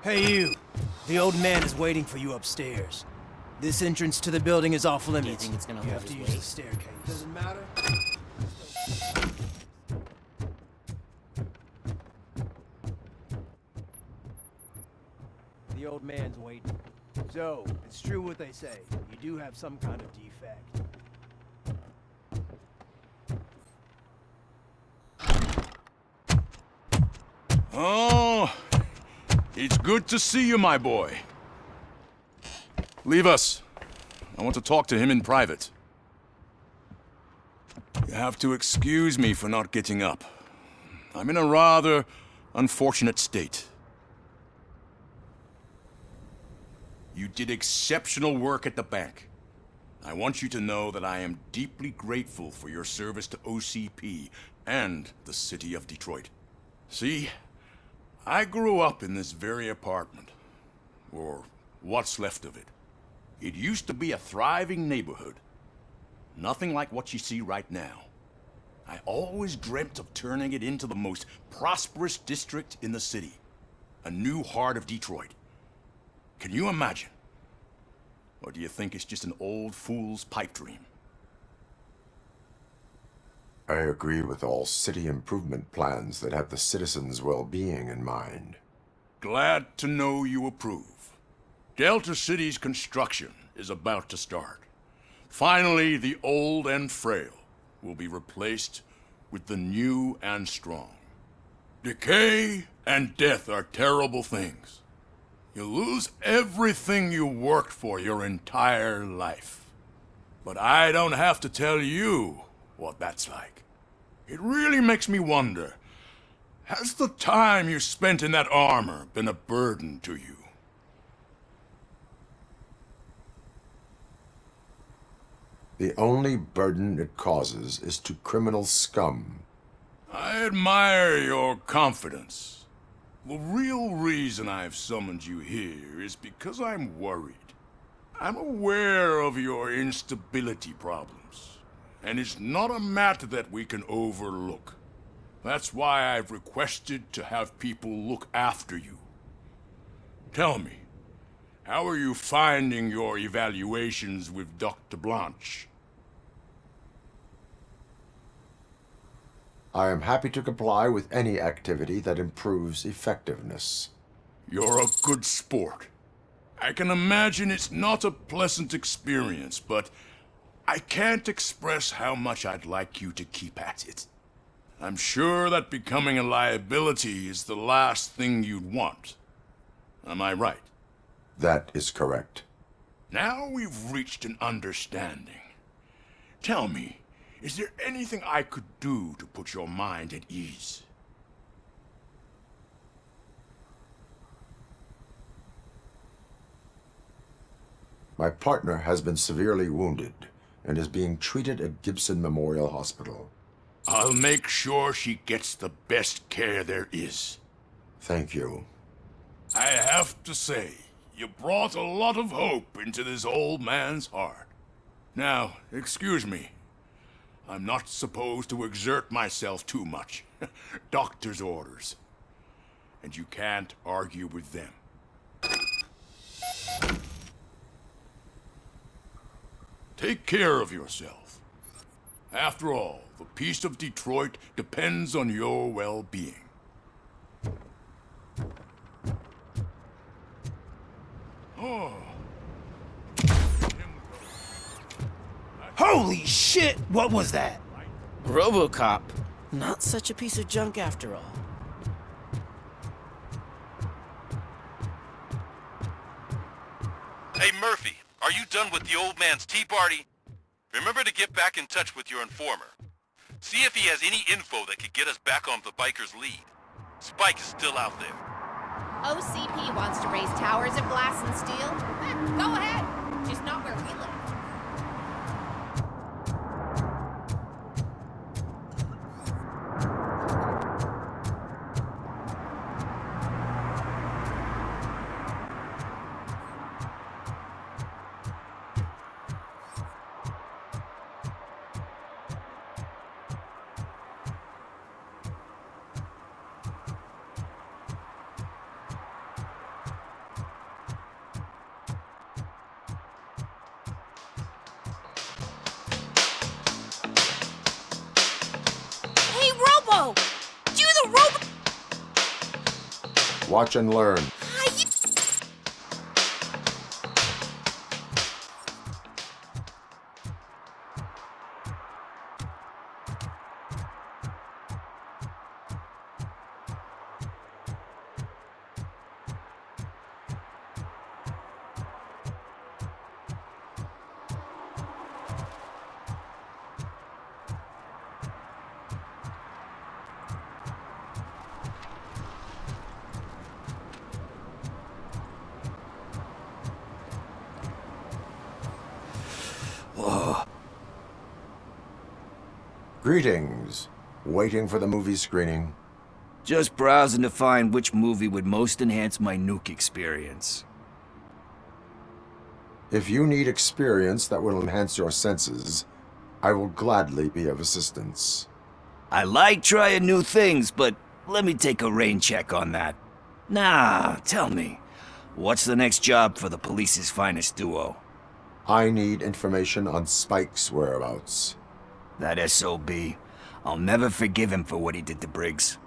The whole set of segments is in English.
Hey you! The old man is waiting for you upstairs. This entrance to the building is off limits. Do you think it's gonna You hold have to his use weight? the staircase. Doesn't matter. The old man's waiting. So, it's true what they say. You do have some kind of defect. Oh, it's good to see you, my boy. Leave us. I want to talk to him in private. You have to excuse me for not getting up. I'm in a rather unfortunate state. You did exceptional work at the bank. I want you to know that I am deeply grateful for your service to OCP and the city of Detroit. See, I grew up in this very apartment, or what's left of it. It used to be a thriving neighborhood. Nothing like what you see right now. I always dreamt of turning it into the most prosperous district in the city. A new heart of Detroit. Can you imagine? Or do you think it's just an old fool's pipe dream? I agree with all city improvement plans that have the citizens' well-being in mind. Glad to know you approve. Delta City's construction is about to start. Finally, the old and frail will be replaced with the new and strong. Decay and death are terrible things. You lose everything you worked for your entire life. But I don't have to tell you what that's like. It really makes me wonder, has the time you spent in that armor been a burden to you? The only burden it causes is to criminal scum. I admire your confidence. The real reason I've summoned you here is because I'm worried. I'm aware of your instability problems, and it's not a matter that we can overlook. That's why I've requested to have people look after you. Tell me, how are you finding your evaluations with Dr. Blanche? I am happy to comply with any activity that improves effectiveness. You're a good sport. I can imagine it's not a pleasant experience, but I can't express how much I'd like you to keep at it. I'm sure that becoming a liability is the last thing you'd want. Am I right? That is correct. Now we've reached an understanding. Tell me, is there anything I could do to put your mind at ease? My partner has been severely wounded and is being treated at Gibson Memorial Hospital. I'll make sure she gets the best care there is. Thank you. I have to say, you brought a lot of hope into this old man's heart. Now, excuse me. I'm not supposed to exert myself too much. Doctor's orders. And you can't argue with them. Take care of yourself. After all, the peace of Detroit depends on your well-being. Oh. Holy shit! What was that? Robocop. Not such a piece of junk after all. Hey Murphy, are you done with the old man's tea party? Remember to get back in touch with your informer. See if he has any info that could get us back on the biker's lead. Spike is still out there. OCP wants to raise towers of glass and steel? Go ahead. Just not where we live. Watch and learn. Greetings. Waiting for the movie screening. Just browsing to find which movie would most enhance my nuke experience. If you need experience that will enhance your senses, I will gladly be of assistance. I like trying new things, but let me take a rain check on that. Nah, tell me, what's the next job for the police's finest duo? I need information on Spike's whereabouts. That SOB. I'll never forgive him for what he did to Briggs.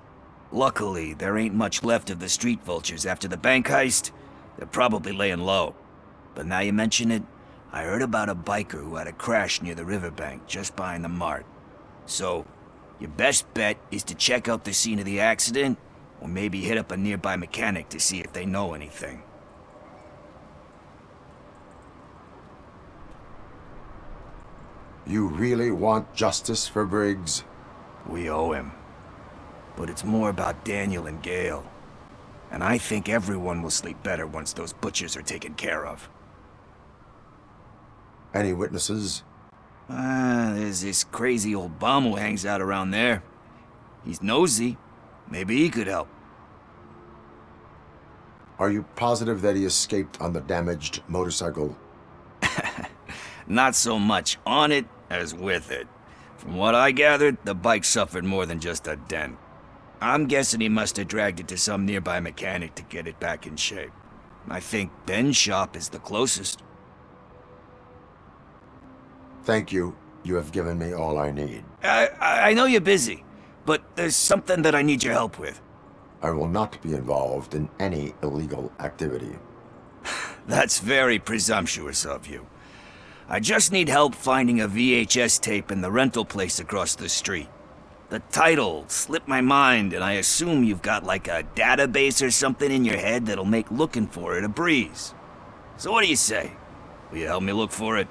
Luckily, there ain't much left of the street vultures after the bank heist. They're probably laying low. But now you mention it, I heard about a biker who had a crash near the riverbank just behind the mart. So, your best bet is to check out the scene of the accident, or maybe hit up a nearby mechanic to see if they know anything. You really want justice for Briggs? We owe him. But it's more about Daniel and Gale. And I think everyone will sleep better once those butchers are taken care of. Any witnesses? There's this crazy old bum who hangs out around there. He's nosy. Maybe he could help. Are you positive that he escaped on the damaged motorcycle? Not so much on it as with it. From what I gathered, the bike suffered more than just a dent. I'm guessing he must have dragged it to some nearby mechanic to get it back in shape. I think Ben's shop is the closest. Thank you. You have given me all I need. I know you're busy, but there's something that I need your help with. I will not be involved in any illegal activity. That's very presumptuous of you. I just need help finding a VHS tape in the rental place across the street. The title slipped my mind, and I assume you've got like a database or something in your head that'll make looking for it a breeze. So what do you say? Will you help me look for it?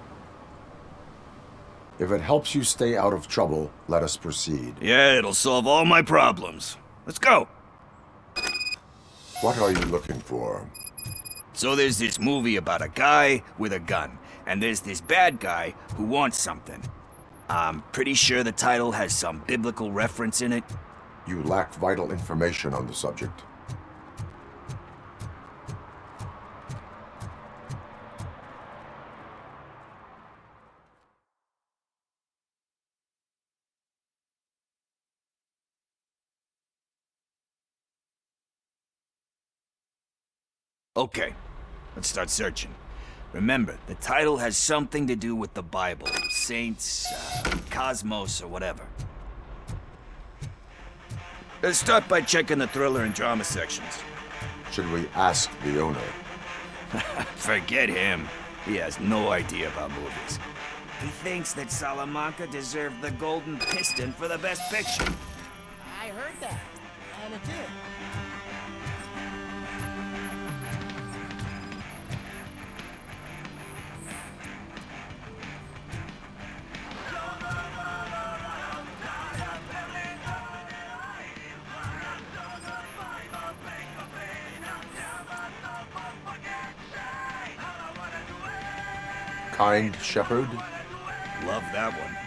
If it helps you stay out of trouble, let us proceed. Yeah, it'll solve all my problems. Let's go. What are you looking for? So there's this movie about a guy with a gun, and there's this bad guy who wants something. I'm pretty sure the title has some biblical reference in it. You lack vital information on the subject. Okay, let's start searching. Remember, the title has something to do with the Bible, saints, cosmos, or whatever. Let's start by checking the thriller and drama sections. Should we ask the owner? Forget him. He has no idea about movies. He thinks that Salamanca deserved the Golden Piston for the Best Picture. I heard that, and it did. Kind Shepherd? Love that one.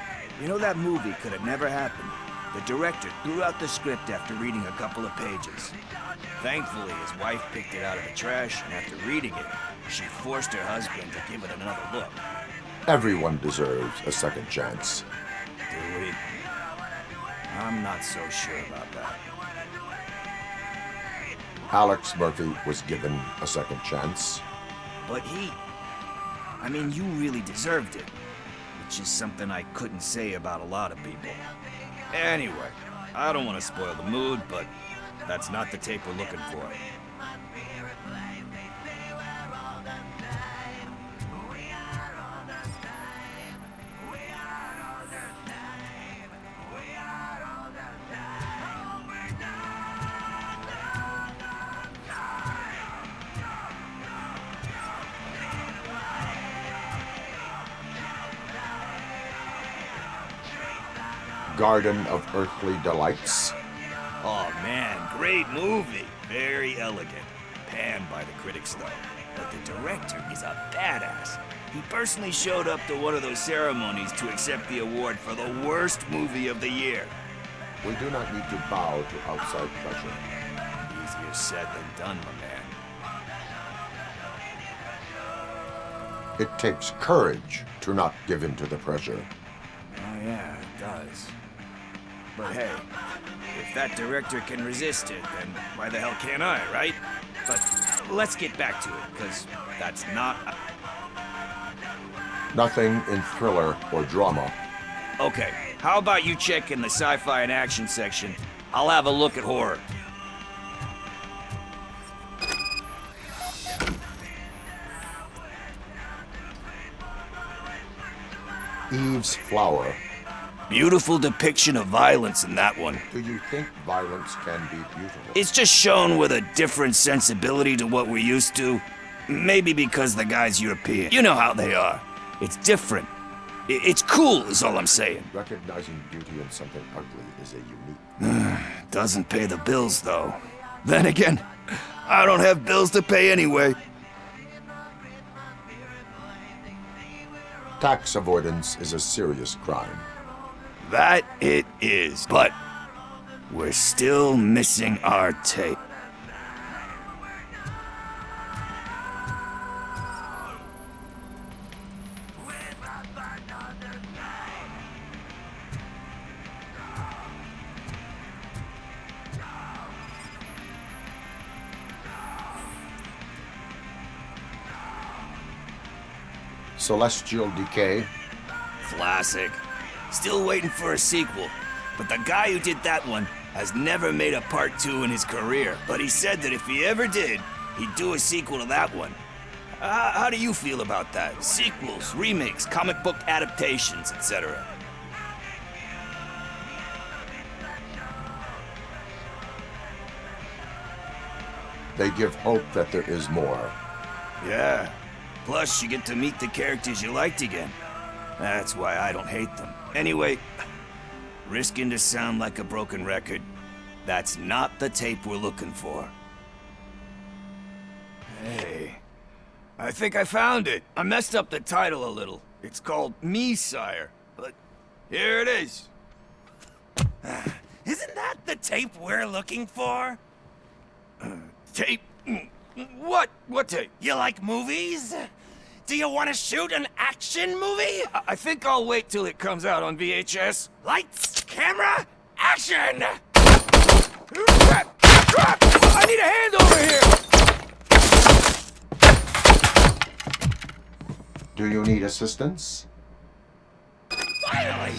You know, that movie could have never happened. The director threw out the script after reading a couple of pages. Thankfully, his wife picked it out of the trash, and after reading it, she forced her husband to give it another look. Everyone deserves a second chance. Do we? I'm not so sure about that. Alex Murphy was given a second chance. But I mean, you really deserved it. Which is something I couldn't say about a lot of people. Anyway, I don't want to spoil the mood, but that's not the tape we're looking for. Garden of Earthly Delights? Oh man, great movie. Very elegant. Panned by the critics though. But the director is a badass. He personally showed up to one of those ceremonies to accept the award for the worst movie of the year. We do not need to bow to outside pressure. Easier said than done, my man. It takes courage to not give in to the pressure. Oh yeah, it does. But hey, if that director can resist it, then why the hell can't I, right? But let's get back to it, because that's not... Nothing in thriller or drama. Okay, how about you check in the sci-fi and action section? I'll have a look at horror. Eve's Flower. Beautiful depiction of violence in that one. Do you think violence can be beautiful? It's just shown with a different sensibility to what we're used to. Maybe because the guy's European. You know how they are. It's different. It's cool, is all I'm saying. Recognizing beauty in something ugly is a unique... Doesn't pay the bills, though. Then again, I don't have bills to pay anyway. Tax avoidance is a serious crime. That it is, but we're still missing our tape. Celestial Decay. Classic. Still waiting for a sequel, but the guy who did that one has never made a part 2 in his career. But he said that if he ever did, he'd do a sequel to that one. How do you feel about that? Sequels, remakes, comic book adaptations, etc. They give hope that there is more. Yeah. Plus, you get to meet the characters you liked again. That's why I don't hate them. Anyway, risking to sound like a broken record, that's not the tape we're looking for. Hey, I think I found it. I messed up the title a little. It's called Me, Sire, but here it is. Isn't that the tape we're looking for? Tape? What? What tape? You like movies? Do you want to shoot an action movie? I think I'll wait till it comes out on VHS. Lights, camera, action! Crap! Crap! I need a hand over here! Do you need assistance? Finally!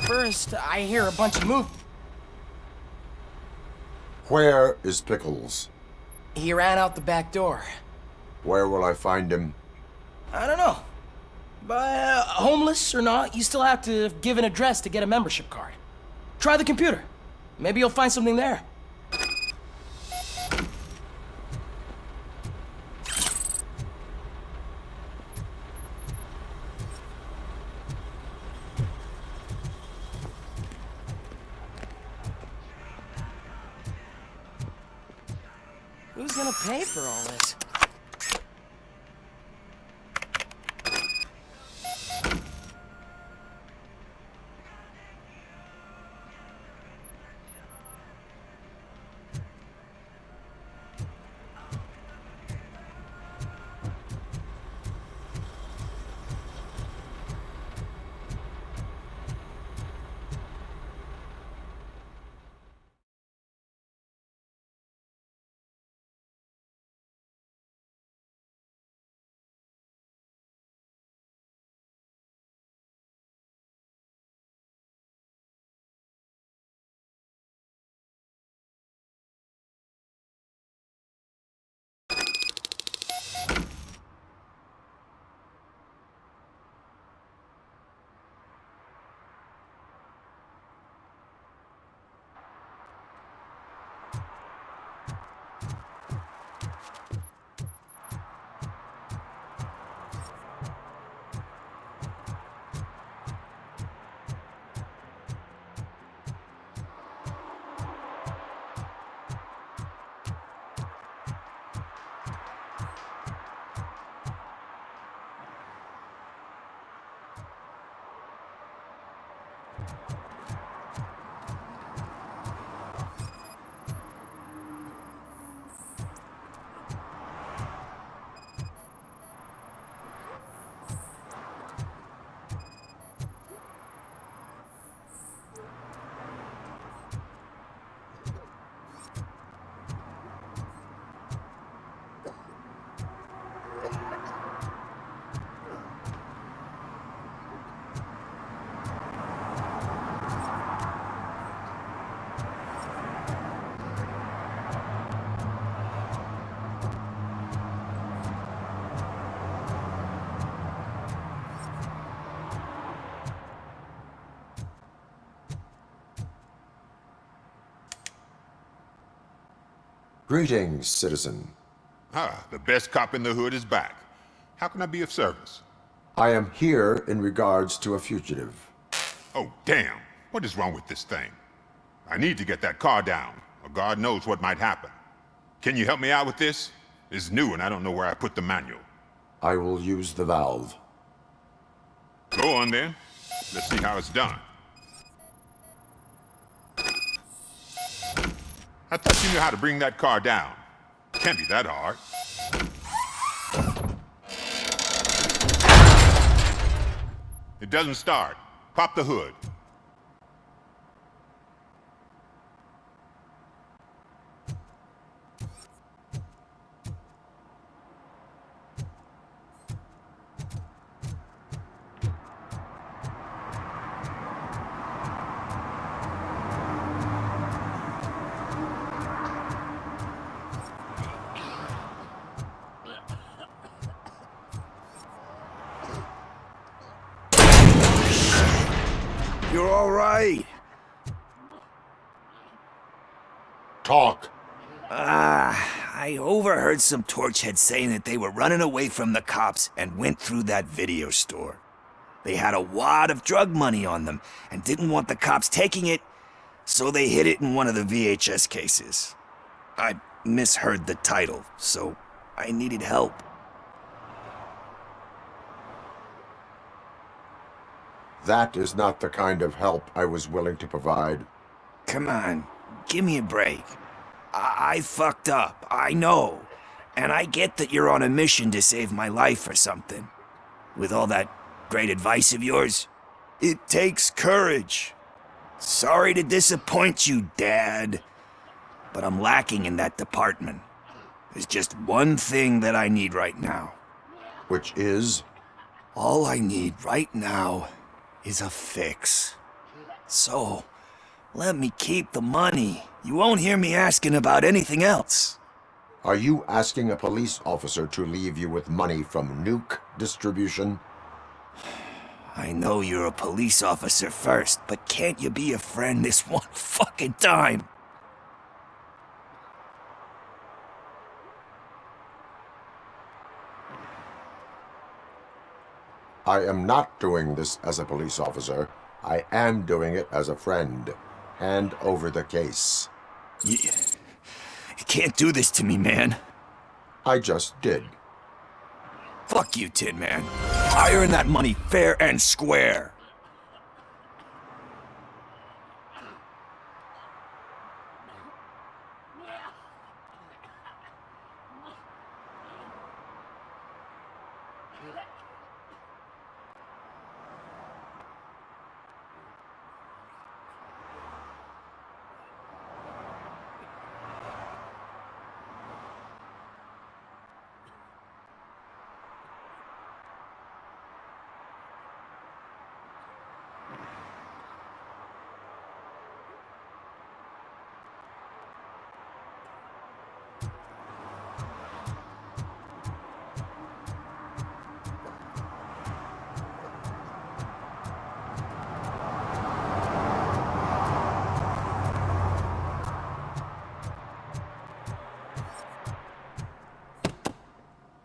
First, I hear a bunch of movement. Where is Pickles? He ran out the back door. Where will I find him? I don't know. But homeless or not, you still have to give an address to get a membership card. Try the computer. Maybe you'll find something there. Who's gonna pay for all this? Greetings, citizen. Ah, the best cop in the hood is back. How can I be of service? I am here in regards to a fugitive. Oh, damn. What is wrong with this thing? I need to get that car down, or God knows what might happen. Can you help me out with this? It's new and I don't know where I put the manual. I will use the valve. Go on then. Let's see how it's done. I thought you knew how to bring that car down. Can't be that hard. It doesn't start. Pop the hood. You're all right. Talk. I overheard some torchheads saying that they were running away from the cops and went through that video store. They had a wad of drug money on them and didn't want the cops taking it, so they hid it in one of the VHS cases. I misheard the title, so I needed help. That is not the kind of help I was willing to provide. Come on, give me a break. I fucked up, I know. And I get that you're on a mission to save my life or something. With all that great advice of yours, it takes courage. Sorry to disappoint you, Dad. But I'm lacking in that department. There's just one thing that I need right now. Which is? All I need right now is a fix. So, let me keep the money. You won't hear me asking about anything else. Are you asking a police officer to leave you with money from nuke distribution? I know you're a police officer first, but can't you be a friend this one fucking time? I am not doing this as a police officer. I am doing it as a friend. Hand over the case. You can't do this to me, man. I just did. Fuck you, Tin Man. I earned that money fair and square.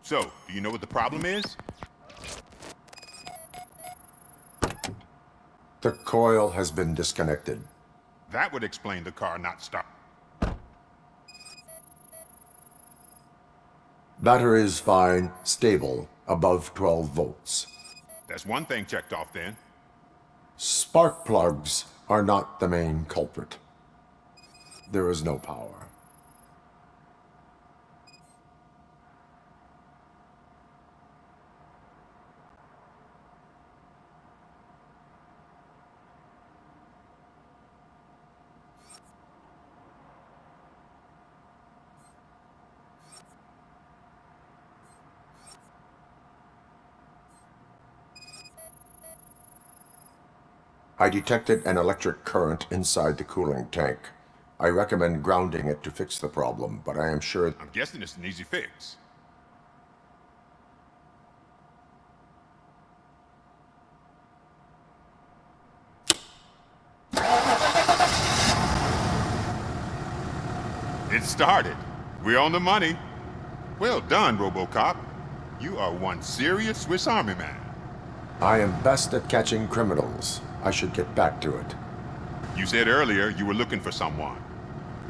So, do you know what the problem is? The coil has been disconnected. That would explain the car not start. Battery is fine, stable, above 12 volts. That's one thing checked off then. Spark plugs are not the main culprit. There is no power. I detected an electric current inside the cooling tank. I recommend grounding it to fix the problem, but I am sure... I'm guessing it's an easy fix. It started. We're on the money. Well done, Robocop. You are one serious Swiss Army man. I am best at catching criminals. I should get back to it. You said earlier you were looking for someone.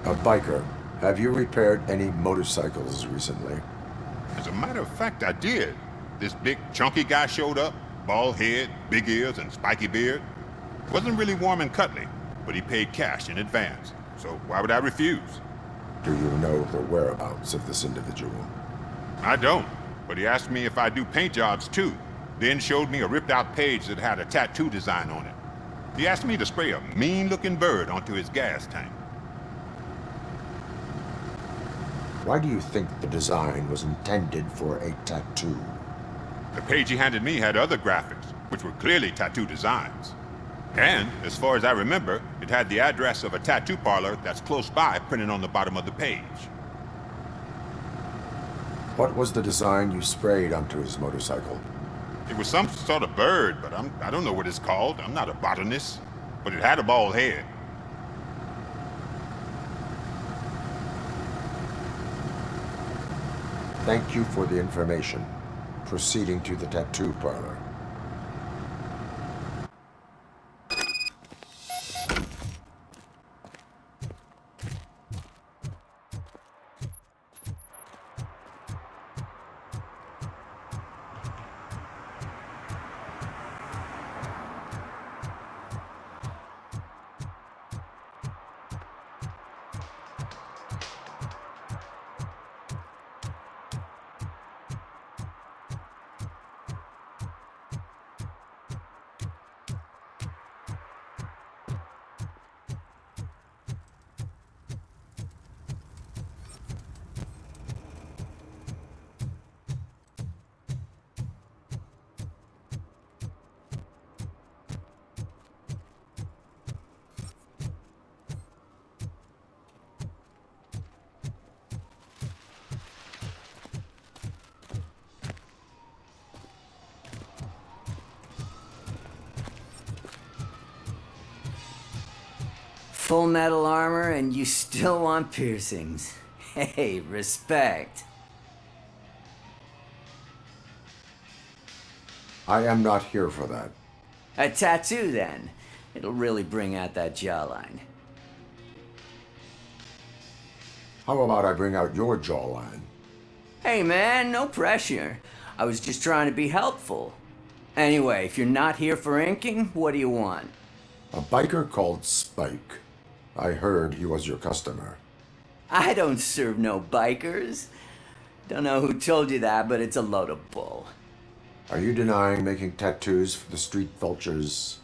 A biker. Have you repaired any motorcycles recently? As a matter of fact, I did. This big, chunky guy showed up. Bald head, big ears, and spiky beard. Wasn't really warm and cuddly, but he paid cash in advance. So why would I refuse? Do you know the whereabouts of this individual? I don't, but he asked me if I do paint jobs too. Then showed me a ripped-out page that had a tattoo design on it. He asked me to spray a mean-looking bird onto his gas tank. Why do you think the design was intended for a tattoo? The page he handed me had other graphics, which were clearly tattoo designs. And, as far as I remember, it had the address of a tattoo parlor that's close by printed on the bottom of the page. What was the design you sprayed onto his motorcycle? It was some sort of bird, but I don't know what it's called. I'm not a botanist. But it had a bald head. Thank you for the information. Proceeding to the tattoo parlor. Full metal armor and you still want piercings. Hey, respect. I am not here for that. A tattoo then. It'll really bring out that jawline. How about I bring out your jawline? Hey man, no pressure. I was just trying to be helpful. Anyway, if you're not here for inking, what do you want? A biker called Spike. I heard he was your customer. I don't serve no bikers. Don't know who told you that, but it's a load of bull. Are you denying making tattoos for the street vultures?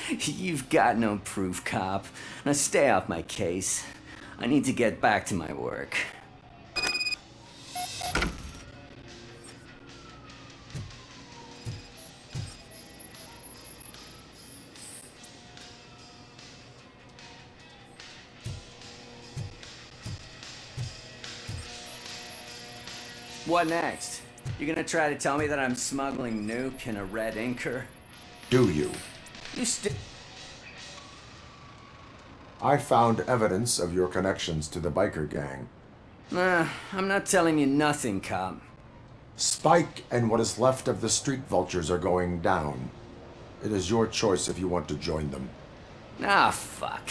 You've got no proof, cop. Now stay off my case. I need to get back to my work. What next? You gonna try to tell me that I'm smuggling nuke in a red inker? Do you? You I found evidence of your connections to the biker gang. I'm not telling you nothing, cop. Spike and what is left of the street vultures are going down. It is your choice if you want to join them. Ah, fuck.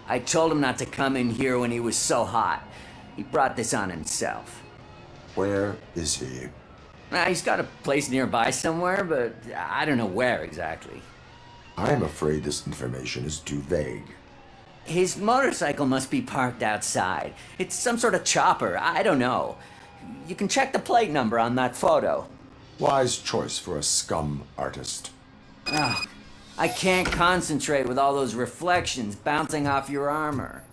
I told him not to come in here when he was so hot. He brought this on himself. Where is he? He's got a place nearby somewhere, but I don't know where exactly. I'm afraid this information is too vague. His motorcycle must be parked outside. It's some sort of chopper, I don't know. You can check the plate number on that photo. Wise choice for a scum artist. Ugh, I can't concentrate with all those reflections bouncing off your armor.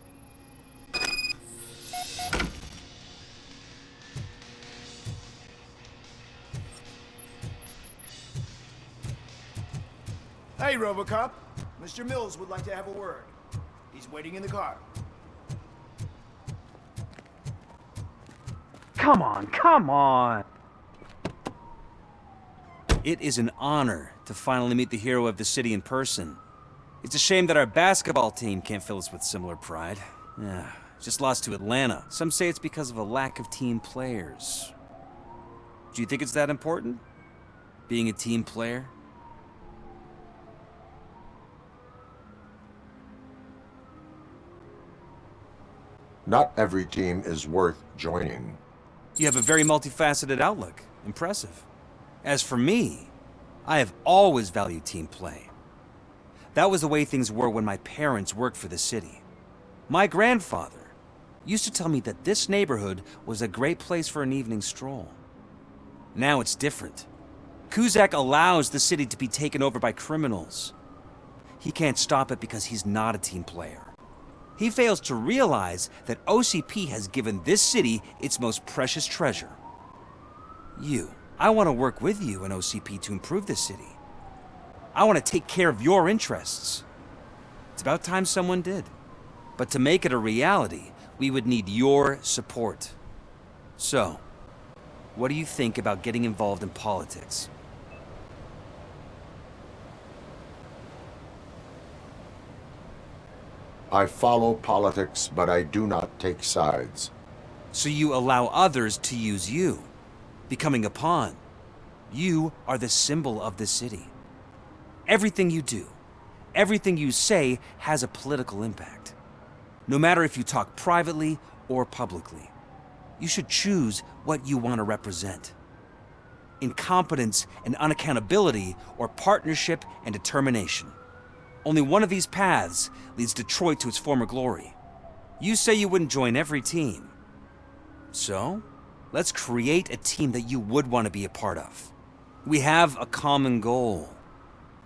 Hey, Robocop. Mr. Mills would like to have a word. He's waiting in the car. Come on, come on! It is an honor to finally meet the hero of the city in person. It's a shame that our basketball team can't fill us with similar pride. Yeah, just lost to Atlanta. Some say it's because of a lack of team players. Do you think it's that important? Being a team player? Not every team is worth joining. You have a very multifaceted outlook. Impressive. As for me, I have always valued team play. That was the way things were when my parents worked for the city. My grandfather used to tell me that this neighborhood was a great place for an evening stroll. Now it's different. Kuzak allows the city to be taken over by criminals. He can't stop it because he's not a team player. He fails to realize that OCP has given this city its most precious treasure. You. I want to work with you and OCP to improve this city. I want to take care of your interests. It's about time someone did. But to make it a reality, we would need your support. So, what do you think about getting involved in politics? I follow politics, but I do not take sides. So you allow others to use you, becoming a pawn. You are the symbol of the city. Everything you do, everything you say has a political impact. No matter if you talk privately or publicly, you should choose what you want to represent. Incompetence and unaccountability, or partnership and determination. Only one of these paths leads Detroit to its former glory. You say you wouldn't join every team. So, let's create a team that you would want to be a part of. We have a common goal.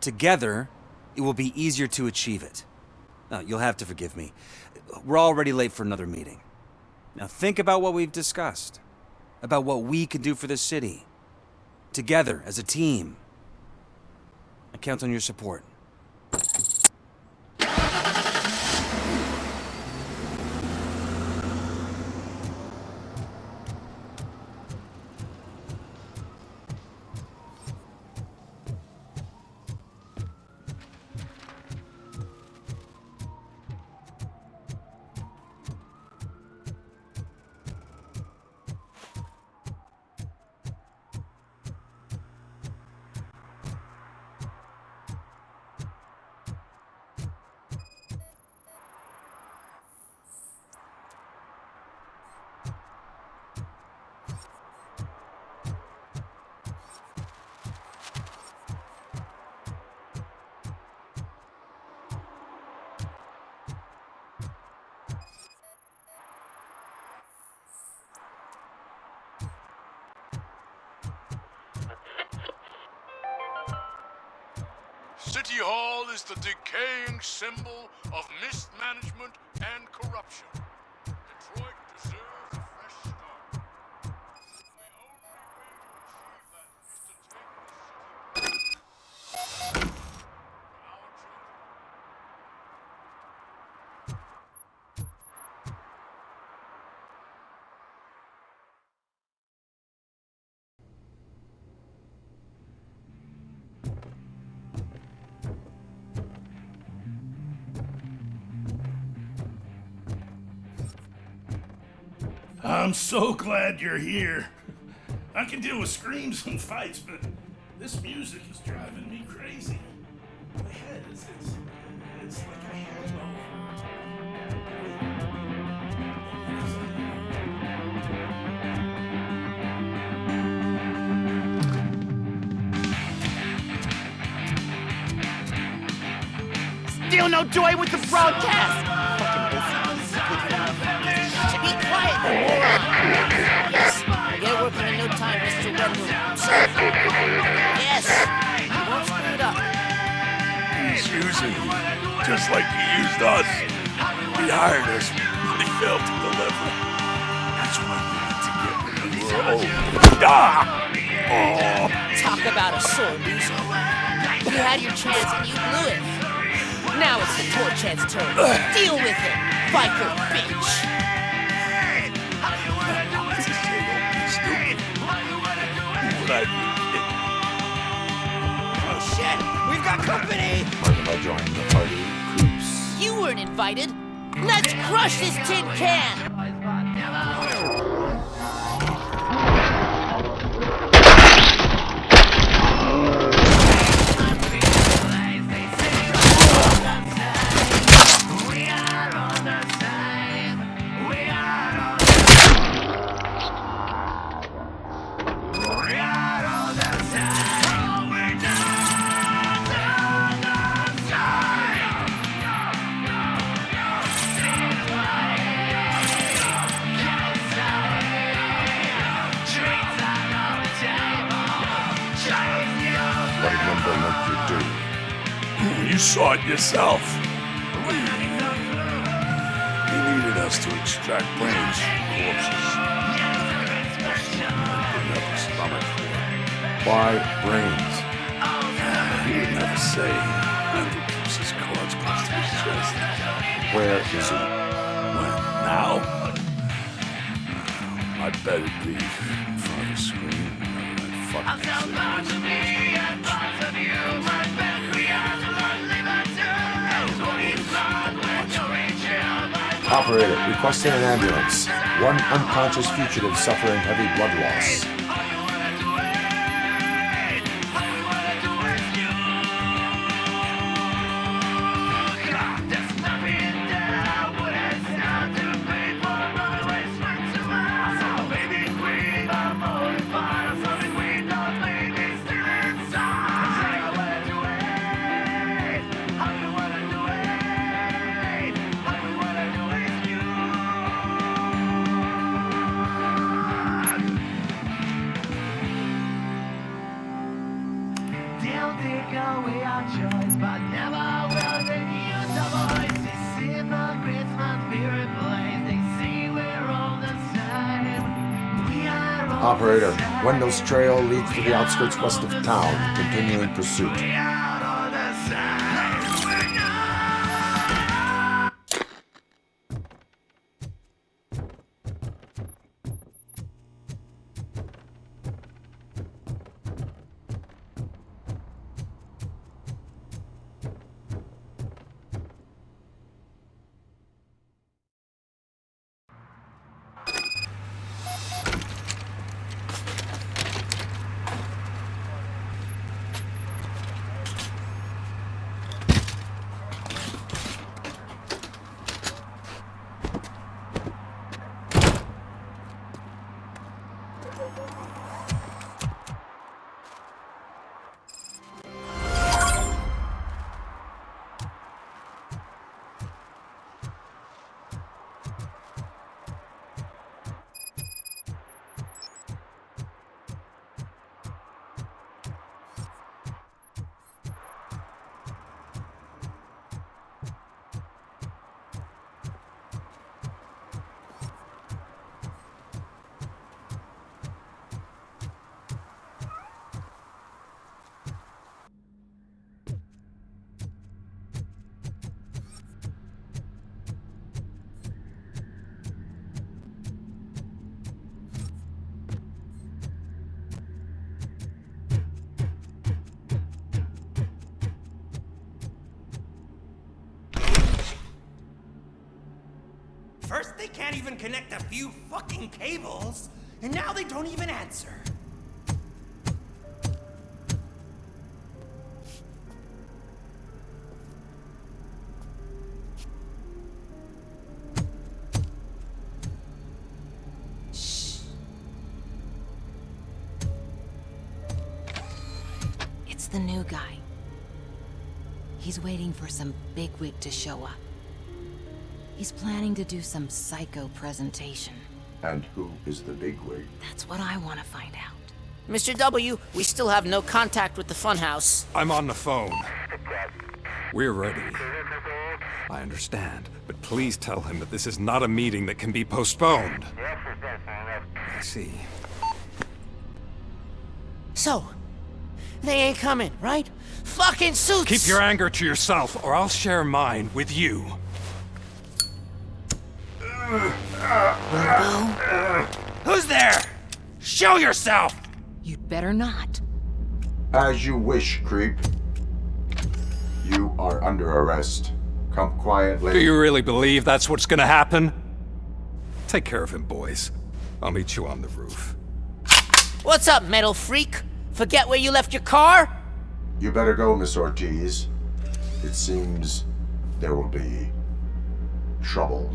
Together, it will be easier to achieve it. Now, you'll have to forgive me. We're already late for another meeting. Now think about what we've discussed. About what we can do for this city. Together, as a team. I count on your support. City Hall is the decaying symbol of mismanagement and corruption. Detroit deserves a fresh start. The only way to achieve that is to take the city back. For our children. I'm so glad you're here. I can deal with screams and fights, but this music is driving me crazy. My head is, it's like a hangover. Steal no joy with the broadcast! Be quiet, you moron! Yes, get working in no time, Mr. Wendell. Yes, you won't screw it up. He's using you, just like he used us. He hired us, but he failed to deliver. That's why we need to get rid of him. We're old. Ah! Oh! Talk about a sore loser. You had your chance and you blew it. Now it's the Torchhead's turn. Deal with it, biker bitch. It's a shame, don't be stupid. What I did. Oh shit, we've got company! Mind if I join the party, creeps? You weren't invited. Let's crush this tin can! What did number make you do? You saw it yourself. He needed us to extract brains from corpses. Didn't have a stomach for it. Why brains? He would never say. Andrew keeps his cards close to his chest. Where is he? When? Now? I bet it'd be in front of the screen. Operator, requesting an ambulance. One unconscious fugitive suffering heavy blood loss. Operator, Wendell's trail leads to the outskirts west of town, continuing pursuit. First, they can't even connect a few fucking cables, and now they don't even answer. Shh. It's the new guy. He's waiting for some bigwig to show up. He's planning to do some psycho presentation. And who is the bigwig? That's what I want to find out. Mr. W, we still have no contact with the funhouse. I'm on the phone. We're ready. I understand, but please tell him that this is not a meeting that can be postponed. I see. So, they ain't coming, right? Fucking suits! Keep your anger to yourself, or I'll share mine with you. Who's there? Show yourself! You'd better not. As you wish, creep. You are under arrest. Come quietly. Do you really believe that's what's gonna happen? Take care of him, boys. I'll meet you on the roof. What's up, metal freak? Forget where you left your car? You better go, Miss Ortiz. It seems there will be trouble.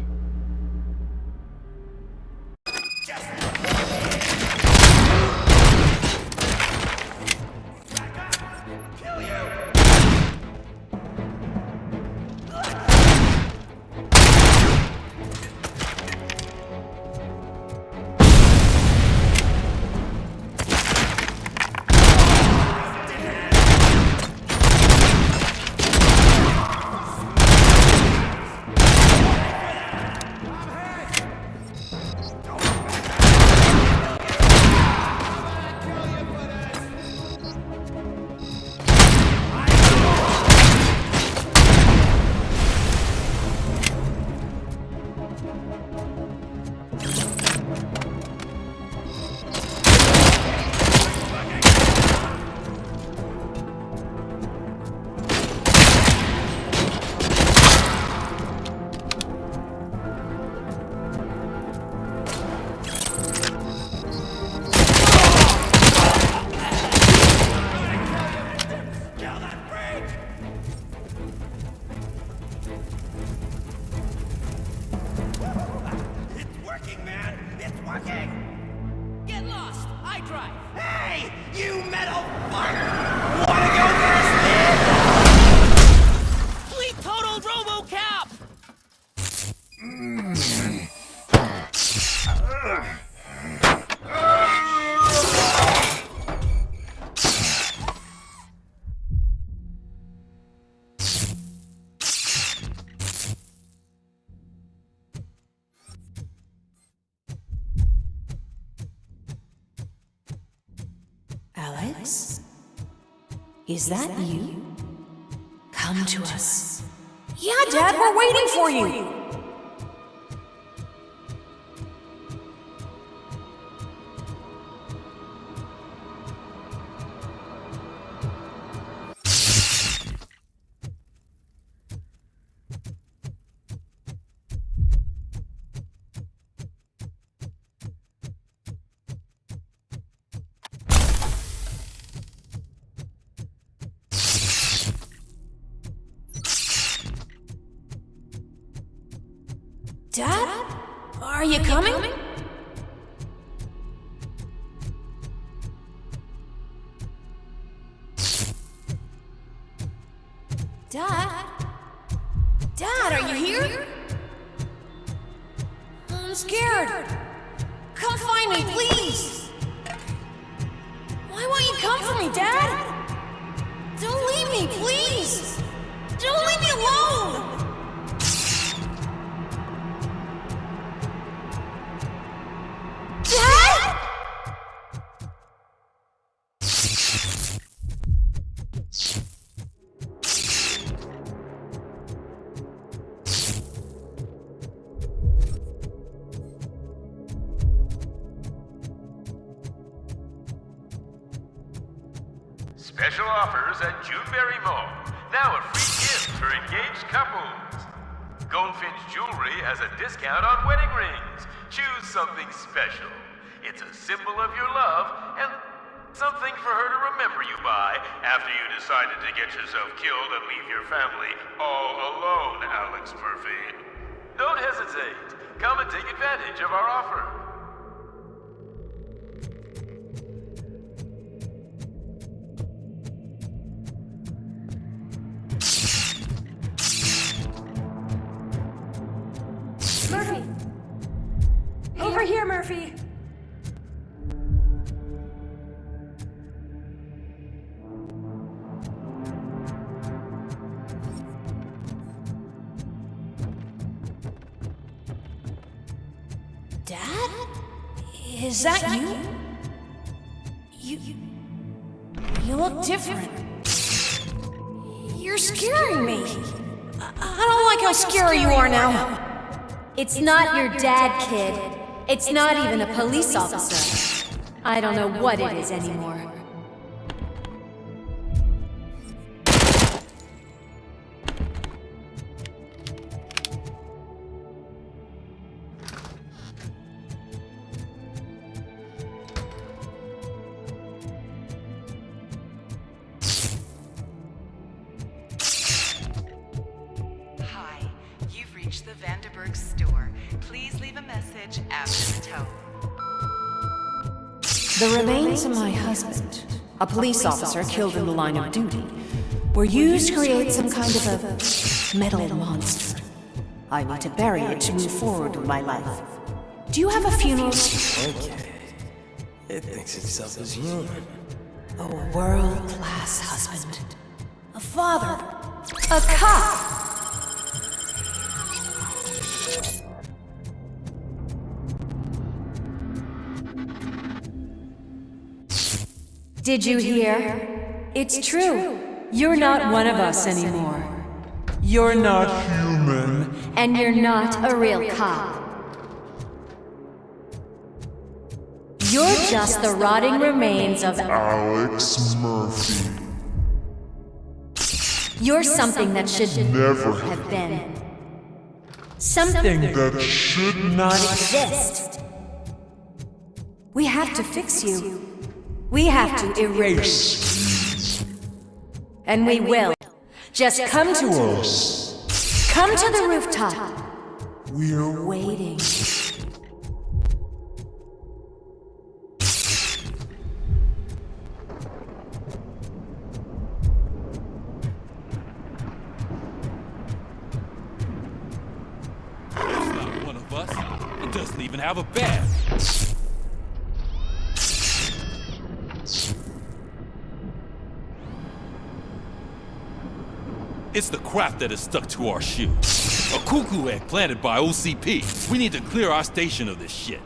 Alex? Is that you? Come to us. Yeah, Dad, we're waiting for you! Dad? Are you coming? Dad? Dad, are you here? I'm scared. Come find me, please. Why won't you come for me, Dad? Don't leave me, please. Don't leave me alone. Dad? Special offers at Juneberry Mall. Now a free gift for engaged couples. Goldfinch Jewelry has a discount on wedding rings. Choose something special. It's a symbol of your love and something for her to remember you by after you decided to get yourself killed and leave your family all alone, Alex Murphy. Don't hesitate. Come and take advantage of our offer. Murphy! Over here, Murphy! Dad? Is that you? You look different. You're scaring me. I don't like how scary you are now. It's not your dad, kid. It's not even a police officer. I don't know what it is anymore. The Vanderburg store. Please leave a message after the tone. The remains of my husband, a police officer killed in the line of duty, were used to create some kind of a metal monster. I need to bury it to move forward with my life. Do you have a funeral? Okay. It thinks itself as human. A world-class husband. A father. A cop. Did you hear? It's true. You're not one of us anymore. You're not human. And you're not a real cop. You're just the rotting remains of Alex Murphy. You're something that should Never have been. Something that should not exist. We have to fix you. We have to erase you. And we will. Just come to us. Come to the rooftop. We're waiting. Not one of us. It doesn't even have a badge. It's the crap that is stuck to our shoe. A cuckoo egg planted by OCP. We need to clear our station of this shit.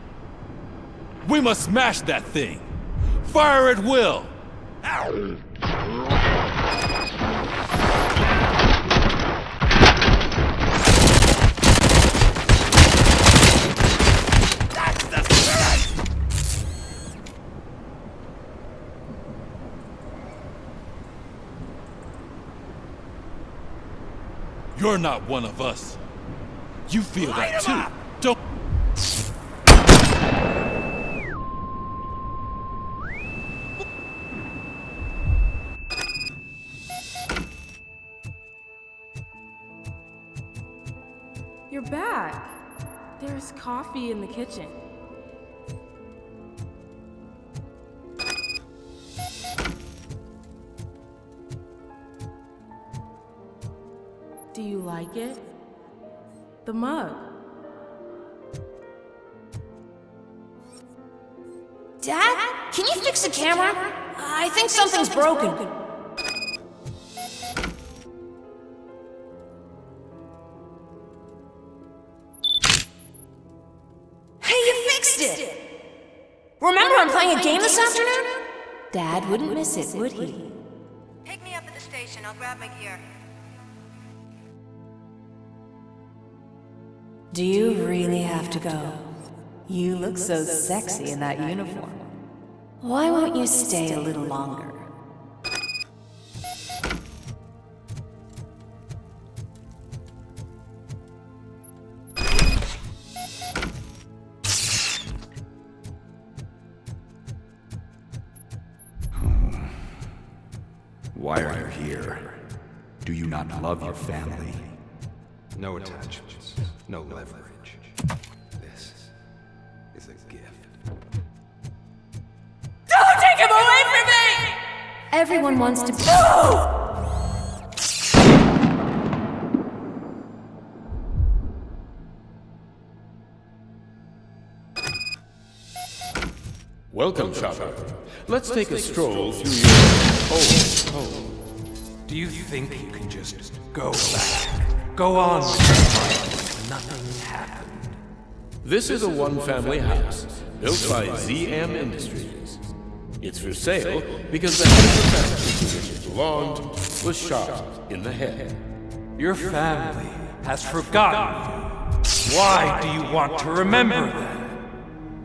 We must smash that thing. Fire at will. Ow. That's the spirit! You're not one of us. You feel that too, don't... You're back. There's coffee in the kitchen. Do you like it? The mug. Dad, can you fix the camera? I think something's broken. Hey, you fixed it! Remember I'm playing a game this afternoon? Dad wouldn't miss it, would he? Pick me up at the station. I'll grab my gear. Do you really have to go? You look so sexy in that uniform. Why won't you stay a little longer? Why are you here? Do you not love your family? No attachments, no leverage. This is a gift. Don't take him away from me! Everyone wants to... No! Welcome, Chopper. Let's take a stroll through your old home. Do you think you can just go back? Go on with your life like nothing happened? This is a one-family house built by ZM Industries. It's for sale because the head of the family to which it belonged was shot in the head. Your family has forgotten you. Why do you want to remember them?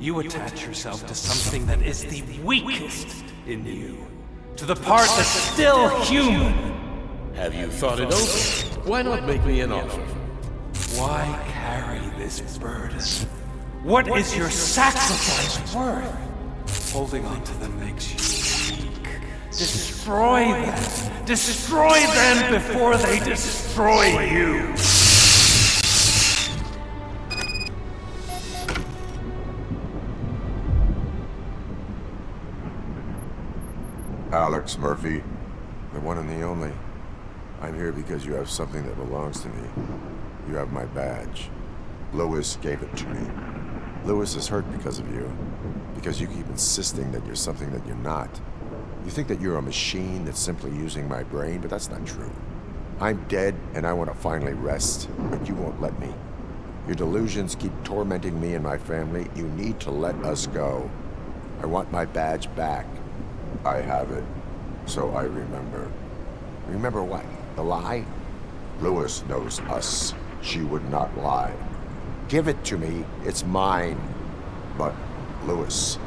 You attach yourself to something that is the weakest in you, to the part that's still human. Have you thought it over? Why not make me an offer? Why carry this burden? What is your sacrifice worth? Holding on to them makes you weak. Destroy them! Destroy them before they destroy you! Alex Murphy, the one and the only. I'm here because you have something that belongs to me. You have my badge. Lewis gave it to me. Lewis is hurt because of you. Because you keep insisting that you're something that you're not. You think that you're a machine that's simply using my brain, but that's not true. I'm dead, and I want to finally rest, but you won't let me. Your delusions keep tormenting me and my family. You need to let us go. I want my badge back. I have it, so I remember. Remember what? The lie? Lewis knows us. She would not lie. Give it to me. It's mine. But, Lewis,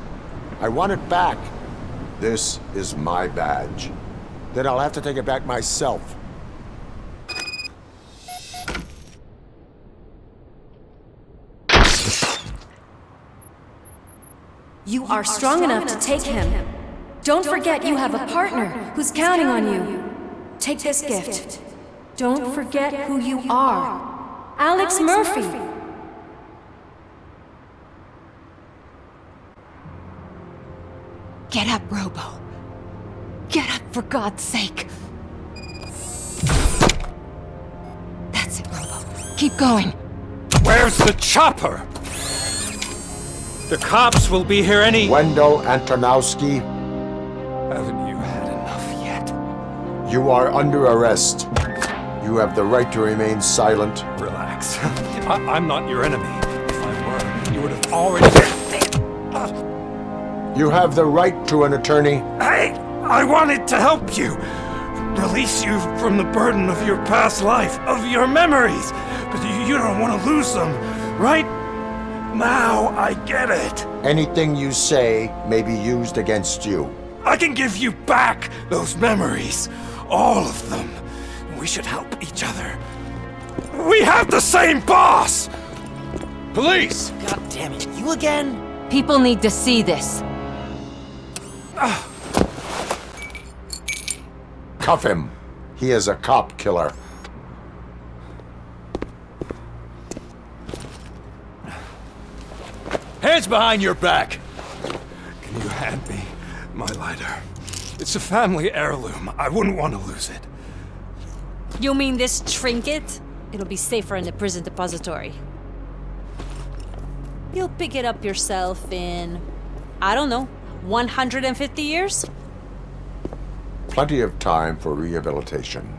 I want it back. This is my badge. Then I'll have to take it back myself. You are strong enough to take him. Don't forget you have a partner who's counting on you. Take this gift. Don't forget who you are. Alex Murphy. Get up, Robo. Get up, for God's sake. That's it, Robo. Keep going. Where's the chopper? The cops will be here any... Wendell Antonowski. Haven't you had enough yet? You are under arrest. You have the right to remain silent. Relax. I'm not your enemy. If I were, you would have already... You have the right to an attorney. Hey! I wanted to help you! Release you from the burden of your past life, of your memories! But you don't want to lose them, right? Now I get it. Anything you say may be used against you. I can give you back those memories. All of them. We should help each other. We have the same boss! Police! God damn it, you again? People need to see this. Cuff him. He is a cop killer. Hands behind your back! Can you hand me my lighter? It's a family heirloom. I wouldn't want to lose it. You mean this trinket? It'll be safer in the prison depository. You'll pick it up yourself in, I don't know, 150 years? Plenty of time for rehabilitation.